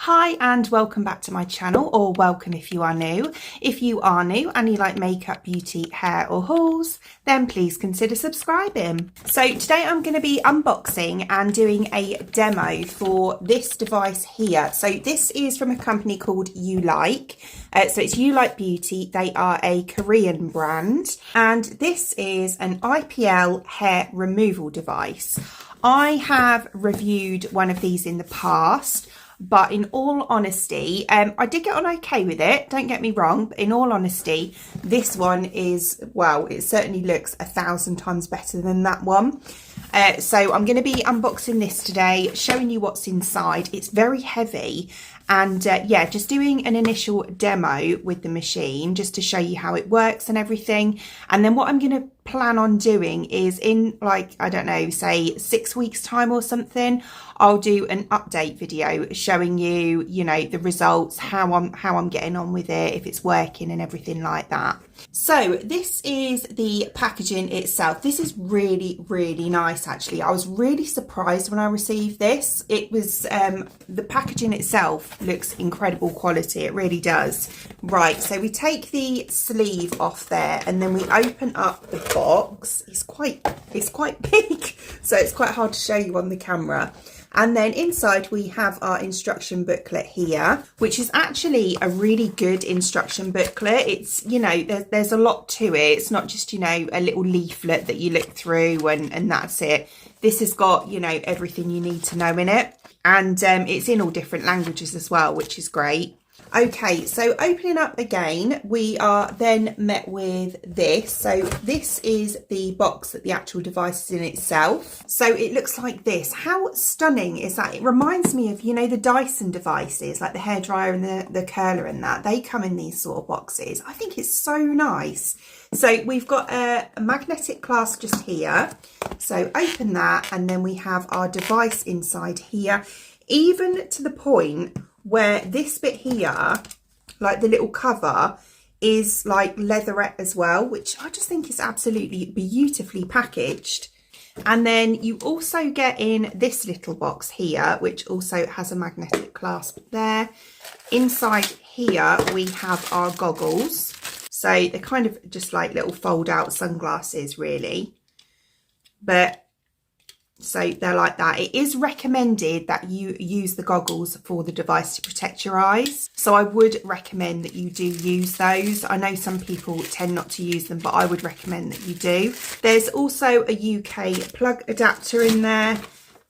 Hi and welcome back to my channel, or welcome if you are new. If you are new and you like makeup, beauty, hair or hauls, then please consider subscribing. So today I'm going to be unboxing and doing a demo for this device here. So this is from a company called ULike. So it's ULike Beauty. They are a Korean brand, and this is an IPL hair removal device. I have reviewed one of these in the past, but in all honesty, I did get on okay with it, don't get me wrong, but in all honesty, this one is, well, it certainly looks 1,000 times better than that one. So I'm going to be unboxing this today, showing you what's inside. It's very heavy, and yeah, just doing an initial demo with the machine just to show you how it works and everything. And then what I'm going to plan on doing is in, like, I don't know, say 6 weeks time or something, I'll do an update video showing you, you know, the results, how I'm getting on with it, if it's working and everything like that. So this is the packaging itself. This is really, really nice actually. I was really surprised when I received this. It was, the packaging itself looks incredible quality, it really does. Right, so we take the sleeve off there and then we open up the box. It's quite big, so it's quite hard to show you on the camera. And then inside we have our instruction booklet here, which is actually a really good instruction booklet. It's, you know, there's a lot to it. It's not just, you know, a little leaflet that you look through and that's it. This has got, you know, everything you need to know in it. And it's in all different languages as well, which is great. Okay, so opening up again, we are then met with this. So this is the box that the actual device is in itself. So it looks like this. How stunning is that? It reminds me of, you know, the Dyson devices, like the hairdryer and the curler and that. They come in these sort of boxes. I think it's so nice. So we've got a magnetic clasp just here. So open that and then we have our device inside here, even to the point where this bit here, like the little cover, is like leatherette as well, which I just think is absolutely beautifully packaged. And then you also get in this little box here, which also has a magnetic clasp there. Inside here, we have our goggles. So they're kind of just like little fold out sunglasses really. But so they're like that. It is recommended that you use the goggles for the device to protect your eyes. So I would recommend that you do use those. I know some people tend not to use them, but I would recommend that you do. There's also a UK plug adapter in there.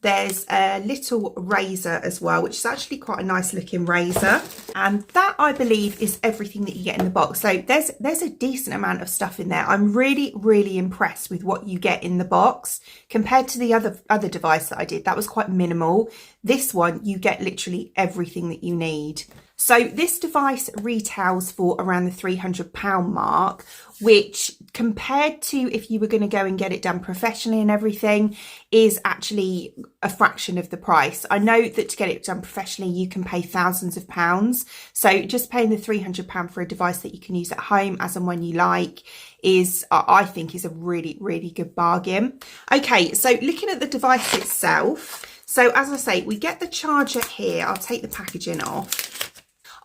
There's a little razor as well, which is actually quite a nice looking razor. And that, I believe, is everything that you get in the box. So there's a decent amount of stuff in there. I'm really, really impressed with what you get in the box. Compared to the other device that I did, that was quite minimal. This one, you get literally everything that you need. So this device retails for around the £300 mark, which compared to if you were going to go and get it done professionally and everything is actually a fraction of the price. I know that to get it done professionally, you can pay thousands of pounds. So just paying the £300 for a device that you can use at home as and when you like is, I think, is a really, really good bargain. Okay, so looking at the device itself. So as I say, we get the charger here. I'll take the packaging off.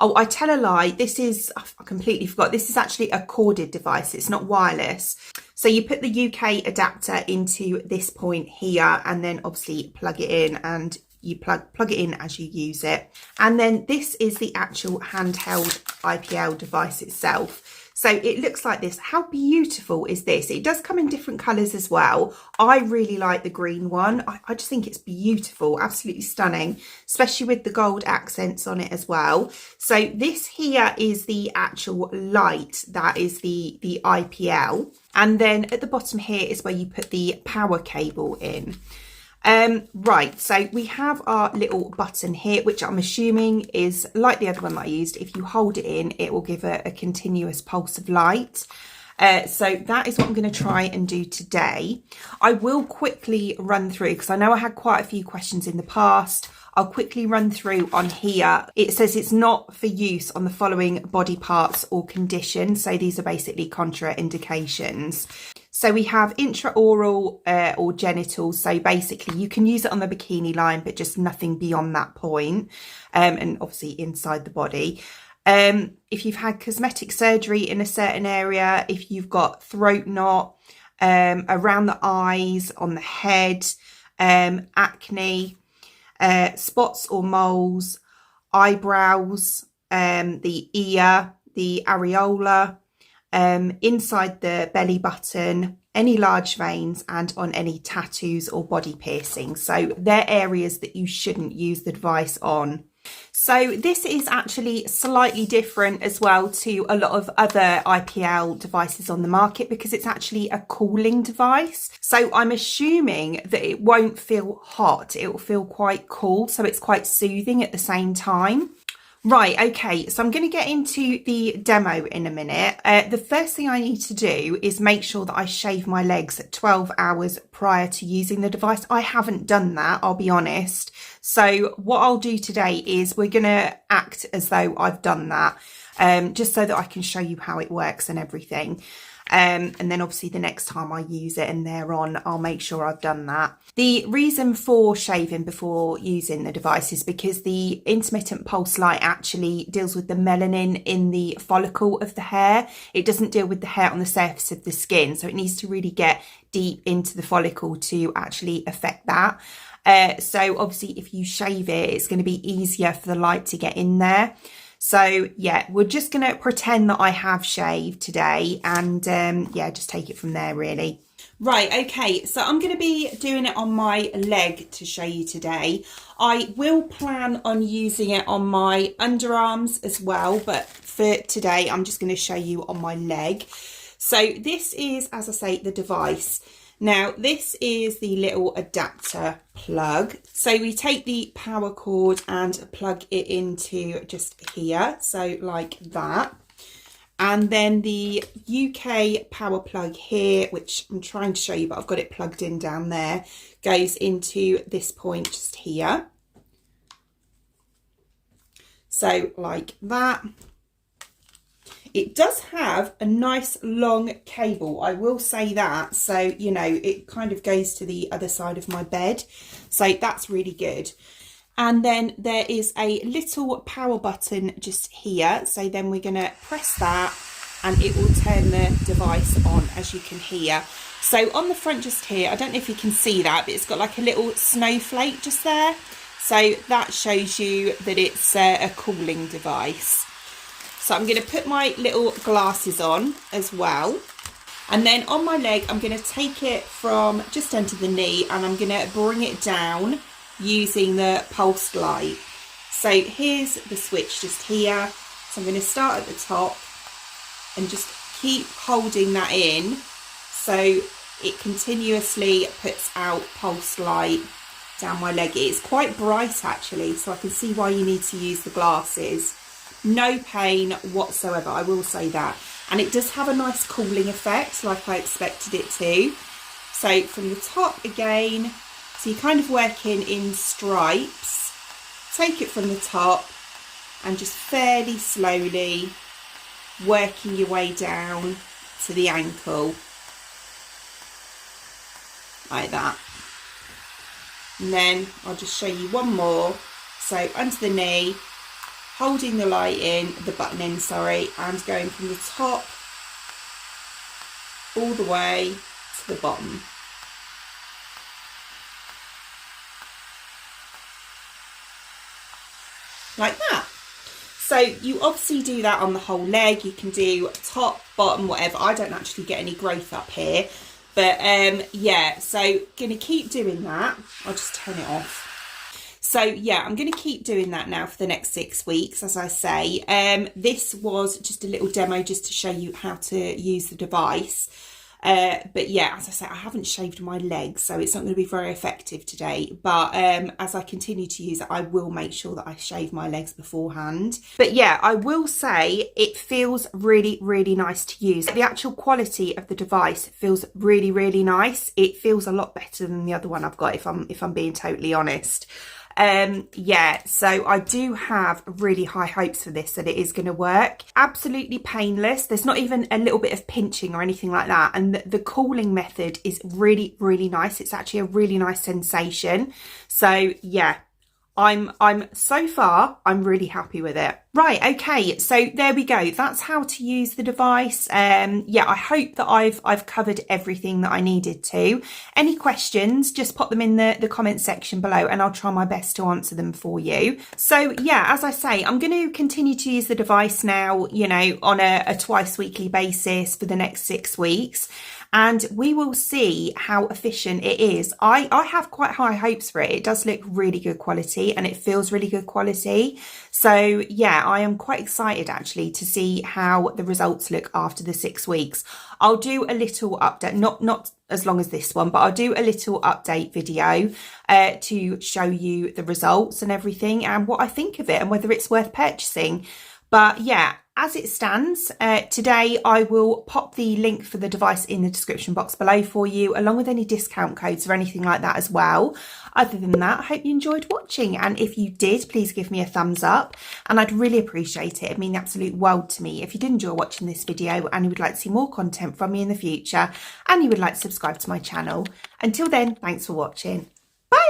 Oh, I tell a lie. This is, I completely forgot. This is actually a corded device. It's not wireless. So you put the UK adapter into this point here and then obviously plug it in and you plug it in as you use it. And then this is the actual handheld IPL device itself. So it looks like this. How beautiful is this? It does come in different colours as well. I really like the green one. I just think it's beautiful, absolutely stunning, especially with the gold accents on it as well. So this here is the actual light, that is the IPL. And then at the bottom here is where you put the power cable in. Right, so we have our little button here, which I'm assuming is like the other one that I used. If you hold it in, it will give a continuous pulse of light. So that is what I'm going to try and do today. I will quickly run through, because I know I had quite a few questions in the past. I'll quickly run through on here. It says it's not for use on the following body parts or conditions. So these are basically contraindications. So we have intraoral or genital. So basically you can use it on the bikini line, but just nothing beyond that point. And obviously inside the body. If you've had cosmetic surgery in a certain area, if you've got throat knot, around the eyes, on the head, acne, spots or moles, eyebrows, the ear, the areola, inside the belly button, any large veins, and on any tattoos or body piercings. So they're areas that you shouldn't use the device on. So this is actually slightly different as well to a lot of other IPL devices on the market because it's actually a cooling device. So I'm assuming that it won't feel hot. It will feel quite cool. So it's quite soothing at the same time. Right, okay, so I'm going to get into the demo in a minute. The first thing I need to do is make sure that I shave my legs 12 hours prior to using the device. I haven't done that, I'll be honest. So what I'll do today is we're going to act as though I've done that, just so that I can show you how it works and everything. And then obviously the next time I use it and thereon, I'll make sure I've done that. The reason for shaving before using the device is because the intermittent pulse light actually deals with the melanin in the follicle of the hair. It doesn't deal with the hair on the surface of the skin. So it needs to really get deep into the follicle to actually affect that. So obviously if you shave it, it's going to be easier for the light to get in there. So yeah, we're just going to pretend that I have shaved today and yeah, just take it from there really. Right, okay, so I'm going to be doing it on my leg to show you today. I will plan on using it on my underarms as well, but for today I'm just going to show you on my leg. So this is, as I say, the device. Now, this is the little adapter plug. So we take the power cord and plug it into just here. So like that. And then the UK power plug here, which I'm trying to show you, but I've got it plugged in down there, goes into this point just here. So like that. It does have a nice long cable, I will say that. So, you know, it kind of goes to the other side of my bed. So that's really good. And then there is a little power button just here. So then we're going to press that and it will turn the device on, as you can hear. So on the front just here, I don't know if you can see that, but it's got like a little snowflake just there. So that shows you that it's a cooling device. So I'm going to put my little glasses on as well. And then on my leg, I'm going to take it from just under the knee and I'm going to bring it down using the pulsed light. So here's the switch just here. So I'm going to start at the top and just keep holding that in so it continuously puts out pulsed light down my leg. It's quite bright actually, so I can see why you need to use the glasses. No pain whatsoever, I will say that. And it does have a nice cooling effect like I expected it to. So from the top again, so you're kind of working in stripes. Take it from the top and just fairly slowly working your way down to the ankle. Like that. And then I'll just show you one more. So under the knee, holding the light in, the button in, sorry, and going from the top all the way to the bottom. Like that. So you obviously do that on the whole leg. You can do top, bottom, whatever. I don't actually get any growth up here. But yeah, so going to keep doing that. I'll just turn it off. So yeah, I'm going to keep doing that now for the next 6 weeks, as I say. This was just a little demo just to show you how to use the device. But yeah, as I say, I haven't shaved my legs, so it's not going to be very effective today. But as I continue to use it, I will make sure that I shave my legs beforehand. But yeah, I will say it feels really, really nice to use. The actual quality of the device feels really, really nice. It feels a lot better than the other one I've got, if I'm being totally honest. Yeah, so I do have really high hopes for this, that it is going to work. Absolutely painless. There's not even a little bit of pinching or anything like that. And the cooling method is really, really nice. It's actually a really nice sensation. So yeah, I'm so far, I'm really happy with it. Right, okay, so there we go. That's how to use the device. Yeah, I hope that I've covered everything that I needed to. Any questions, just pop them in the comment section below and I'll try my best to answer them for you. So yeah, as I say, I'm going to continue to use the device now, you know, on a twice weekly basis for the next 6 weeks. And we will see how efficient it is. I have quite high hopes for it. It does look really good quality and it feels really good quality. So yeah, I am quite excited actually to see how the results look after the 6 weeks. I'll do a little update, not as long as this one, but I'll do a little update video to show you the results and everything and what I think of it and whether it's worth purchasing. But yeah, as it stands, today I will pop the link for the device in the description box below for you, along with any discount codes or anything like that as well. Other than that, I hope you enjoyed watching. And if you did, please give me a thumbs up and I'd really appreciate it. It'd mean the absolute world to me. If you did enjoy watching this video and you would like to see more content from me in the future and you would like to subscribe to my channel. Until then, thanks for watching. Bye!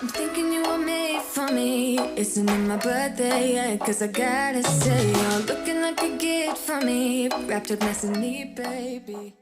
I'm thinking you were made for me. Isn't it my birthday yet? Cause I gotta say, you're looking like a gift for me. Wrapped up nice and neat, baby.